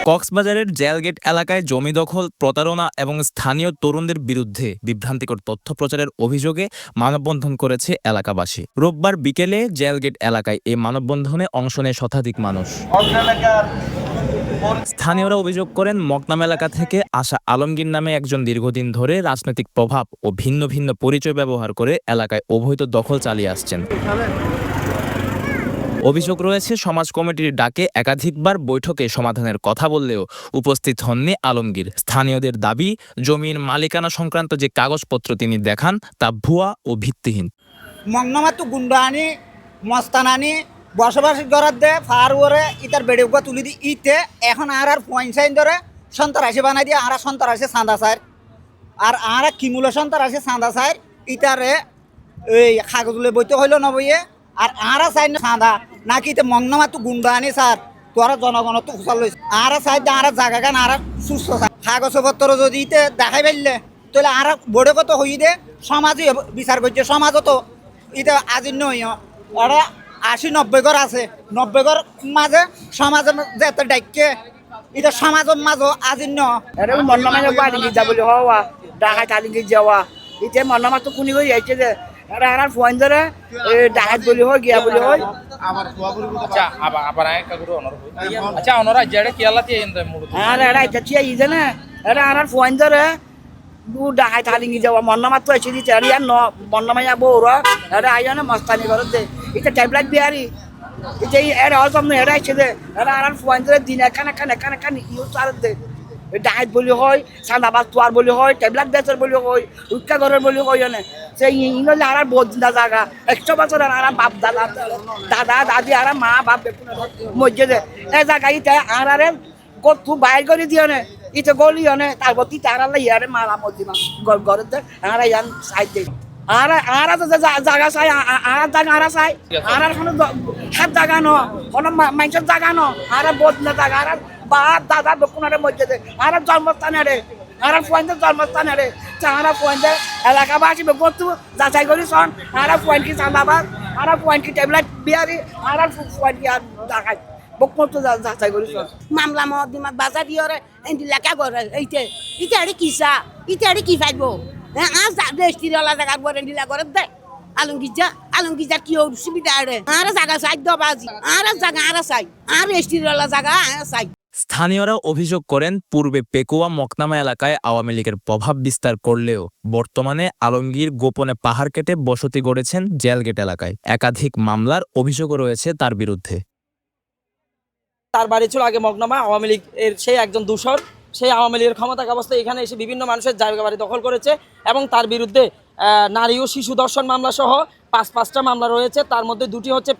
কক্সবাজারের জেলগেট এলাকায় জমি দখল, প্রতারণা এবং স্থানীয় তরুণদের বিরুদ্ধে বিভ্রান্তিকর তথ্য প্রচারের অভিযোগে মানববন্ধন করেছে এলাকাবাসী। রোববার বিকেলে জেলগেট এলাকায় এই মানববন্ধনে অংশ নেয় শতাধিক মানুষ। স্থানীয়রা অভিযোগ করেন, মকনাম এলাকা থেকে আসা আলমগীর নামে একজন দীর্ঘদিন ধরে রাজনৈতিক প্রভাব ও ভিন্ন ভিন্ন পরিচয় ব্যবহার করে এলাকায় অবৈধ দখল চালিয়ে আসছেন। অভিযোগ রয়েছে, সমাজ কমিটির ডাকে একাধিকবার বৈঠকে সমাধানের কথা বললেও উপস্থিত হননি আলমগীর। স্থানীয়দের দাবি, জমির মালিকানা সংক্রান্ত যে কাগজপত্র তিনি দেখান তা ভুয়া ও ভিত্তিহীন। মংনমাতো গুন্ডানি মস্তানানি বসবাস করার দে ফারওয়ারে ইতার বেড়েউকা তুলি দি ইতে এখন আর পয়েন্ট ধরে সন্ত্রাসী বানাই দিয়ে আর সন্ত্রাসী চাঁদা চায় আর কিমুলে সন্ত্রাসী চাঁদা চায় ইতারে এই কাগজলে বইতে হইল নবইয়ে আর চাই না চাঁদা নাকি ইতে মংনমাতো গুন্ডানি স্যার তোরা জনগণ তো উচাল লইছে আর চাই আর জায়গা গান আর সুস্থ কাগজপত্র যদি ইতে দেখাই পারলে তাহলে আর বড় কত হই দে সমাজই বিচার করছে সমাজও তো ইতে আজিন্য হইয়া ওরা ৮০-৯০ ঘর আছে ৯০ ঘর মাঝে সমাজের যেতে ডাইকে এটা সমাজের মাঝে আজিন্য মন্নমানে বাড়ি যা বলি হওয়া ডাকাত আলিঙ্গি যাওয়া ইতে মন্নমা তো কুনি হয়ে যাইছে যে এরা আর ফোন ধরে ডাকাত বলি হয় গিয়া বলি হয় আচ্ছা আবার একটা করে অনর আচ্ছা অনরা জেডে কিয়ালাতে এন্ড মুড় আর এরা এটা চিয়া ইজে না এরা আর ফোন ধরে দু ডাকাত আলিঙ্গি যাওয়া মন্নমা তো এসে দিতে আর ন মন্নমায়া বউরা এরা আইয়া মস্তানি করে দে এটা ট্যাবলেট বিহারি এটা এরা অল্প এরা এসে দে এরা আর ফোন ধরে দিন এখানে ইউ চার দে ডাকাত বলি হয় চাঁদাবাজ তোয়ার বলি হয় ট্যাবলেট বেচার বলি হয় উৎকা ঘরের বলি হয় না সেই ইংলে আর বহুত জায়গা 100 বছর আর বাপ দাদা দাদি আর মা বাপ মধ্যে দে এই জায়গা ইতে আর কত বাইর করে দিও না ইতে গলি না তারপর তি তার আল্লাহ ইয়ারে মারা মধ্যে ঘরে দে আর ইয়ান সাইড দে আর জায়গা চাই আর জায়গা আর চাই আর কোনো হাত জায়গা ন কোনো মানুষের জায়গা ন আর বহুত না জায়গা আর বাপ দাদা বকুনারে মধ্যে দে আর জন্মস্থানে রে আর পয়েন্টের জন্মস্থানে রে চাঁড়া পয়েন্টে এলাকাবাসী বস্তু যাচাই করি শোন আর পয়েন্ট কি চাঁদাবাদ আর পয়েন্ট কি ট্যাবলেট বিহারি আর পয়েন্ট কি আর দেখায় বকমতো যাচাই করি শোন মামলা মহদিমাত বাজার দিয়রে এন্টি লেখা করে এইতে ইতে আরে কিসা ইতে আরে কি পাইবো হ্যাঁ আজ রেস্টিরলা জায়গা করে দিলা করে দে আলমগীর কি সুবিধা আরে আর জায়গা চাই দবাজি আর জায়গা আর চাই আর রেস্টিরলা জায়গা চাই। স্থানীয়রা অভিযোগ করেন, পূর্বে পেকুয়া মকনামা এলাকায় আওয়ামী লীগের প্রভাব বিস্তার করলেও বর্তমানে আলমগীর গোপনে পাহাড় কেটে বসতি গড়েছেন জেলগেট এলাকায়। একাধিক মামলার অভিযোগও রয়েছে তার বিরুদ্ধে। তার বাড়ি ছিল আগে মকনামা, আওয়ামী লীগ এর সেই একজন দূষর, সেই আওয়ামী লীগের ক্ষমতা অবস্থায় এখানে এসে বিভিন্ন মানুষের জায়গা বাড়ি দখল করেছে এবং তার বিরুদ্ধে নারী ও শিশু ধর্ষণ মামলা সহ ৫টা মামলা রয়েছে। তার মধ্যে 2টি হচ্ছে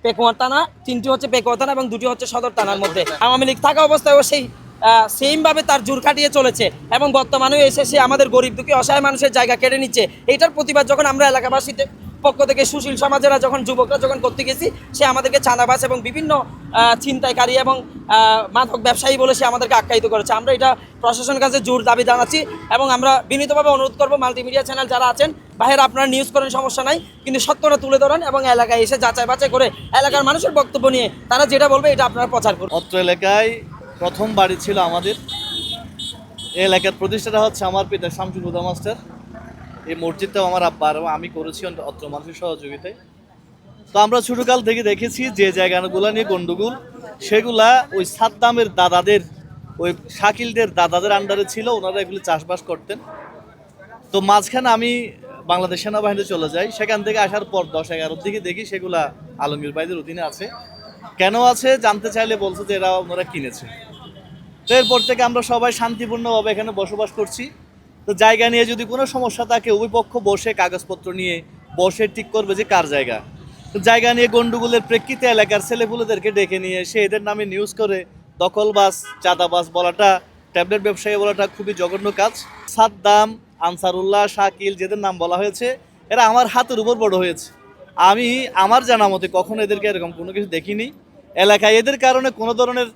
পেকুয়া থানা, 3টি হচ্ছে পেকুয়া থানা এবং 2টি হচ্ছে সদর থানার মধ্যে। আওয়ামী লীগ থাকা অবস্থায়ও সেই সেমভাবে তার জোর কাটিয়ে চলেছে এবং বর্তমানেও এসে সে আমাদের গরিব দুঃখী অসহায় মানুষের জায়গা কেড়ে নিচ্ছে। এইটার প্রতিবাদ যখন আমরা এলাকাবাসীতে পক্ষ থেকে সুশীল সমাজেরা যখন যুবকরা যখন করতে গেছি, সে আমাদেরকে চাঁদাবাজ এবং বিভিন্ন ছিনতাইকারী এবং মাদক ব্যবসায়ী বলে সে আমাদেরকে আখ্যায়িত করেছে। আমরা এটা প্রশাসনের কাছে জোর দাবি জানাচ্ছি এবং আমরা বিনীতভাবে অনুরোধ করব, মাল্টিমিডিয়া চ্যানেল যারা আছেন বাইরে আপনারা নিউজ করেন সমস্যা নাই, কিন্তু সত্যটা তুলে ধরেন এবং এলাকায় এসে যাচাই বাছাই করে এলাকার মানুষের বক্তব্য নিয়ে তারা যেটা বলবে এটা আপনারা প্রচার করুন। অত্র এলাকায় প্রথম বাড়ি ছিল আমাদের। এই এলাকার প্রতিষ্ঠাটা হচ্ছে আমার পিতা শামসুল হুদা মাস্টার। এই মসজিদটাও আমার আব্বা আর আমি করেছি অত্র মানুষের সহযোগিতায়। তো আমরা ছোটকাল থেকে দেখেছি যে জায়গাগুলো নিয়ে গন্ডগোল, সেগুলা ওই সাদ্দামের দাদাদের, ওই শাকিলদের দাদাদের আন্ডারে ছিল, ওনারা এগুলি চাষবাস করতেন। তো মাঝখানে আমি বাংলাদেশ সেনাবাহিনীতে চলে যাই। সেখান থেকে আসার পর 10-11 দিকে দেখি সেগুলা আলমগীর ভাইদের অধীনে আছে। কেন আছে জানতে চাইলে বলছে যে এরা ওনারা কিনেছে। তো এরপর থেকে আমরা সবাই শান্তিপূর্ণভাবে এখানে বসবাস করছি। তো জায়গা নিয়ে যদি কোনো সমস্যা থাকে উভয় পক্ষ বসে কাগজপত্র নিয়ে বসে ঠিক করবে যে কার জায়গা। তো জায়গা নিয়ে গন্ডগোলের প্রেক্ষিতে এলাকার ছেলেপুলেদেরকে ডেকে নিয়ে এসে এদের নামে নিউজ করে দখলবাজ, চাঁদাবাজ বলাটা, ট্যাবলেট ব্যবসায়ী বলাটা খুবই জঘন্য কাজ। সাদ্দাম, আনসারুল্লাহ, শাকিল যেদের নাম বলা হয়েছে, এরা আমার হাতের উপর বড় হয়েছে। আমি আমার জানা মতে কখনো এদেরকে এরকম কোনো কিছু দেখিনি। এলাকায় এদের কারণে কোনো ধরনের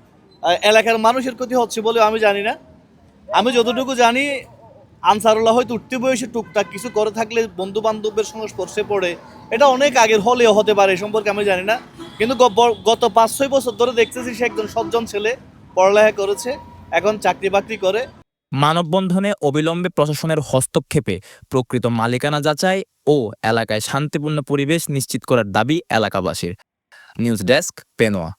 এলাকার মানুষের ক্ষতি হচ্ছে বলে আমি জানি না। আমি যতটুকু জানি আনসারুল্লাহ হয়তো উঠতে বয়সে টুকটাক কিছু করে থাকলে বন্ধু বান্ধবের সংস্পর্শে পড়ে, এটা অনেক আগের হলেও হতে পারে, সম্পর্কে আমি জানি না। কিন্তু গত 5-6 বছর ধরে দেখতেছি সে একজন সজ্জন ছেলে, পড়ালেখা করেছে, এখন চাকরি বাকরি করে। মানববন্ধনে অবিলম্বে প্রশাসনের হস্তক্ষেপে প্রকৃত মালিকানা যাচাই ও এলাকায় শান্তিপূর্ণ পরিবেশ নিশ্চিত করার দাবি এলাকাবাসীর। News desk, Penowa.